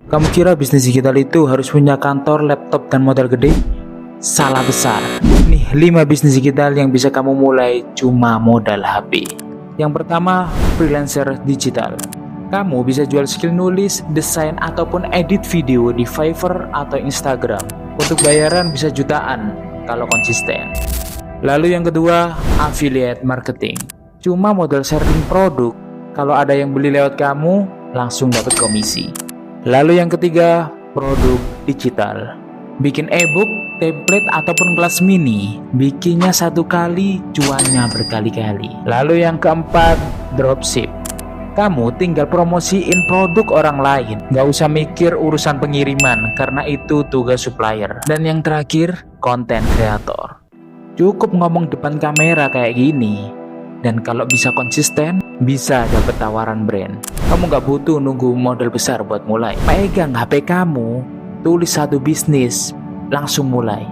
Kamu kira bisnis digital itu harus punya kantor, laptop, dan modal gede? Salah besar. Nih 5 bisnis digital yang bisa kamu mulai cuma modal HP. Yang pertama, freelancer digital. Kamu bisa jual skill nulis, desain, ataupun edit video di Fiverr atau Instagram. Untuk bayaran bisa jutaan kalau konsisten. Lalu yang kedua, affiliate marketing. Cuma modal sharing produk. Kalau ada yang beli lewat kamu, langsung dapat komisi. Lalu yang ketiga, produk digital. Bikin e-book, template, ataupun kelas mini. Bikinnya satu kali, cuannya berkali-kali. Lalu yang keempat, dropship. Kamu tinggal promosiin produk orang lain. Gak usah mikir urusan pengiriman, karena itu tugas supplier. Dan yang terakhir, content creator. Cukup ngomong depan kamera kayak gini. Dan kalau bisa konsisten, bisa dapat tawaran brand. Kamu gak butuh nunggu modal besar buat mulai. Pegang HP kamu, tulis satu bisnis, langsung mulai.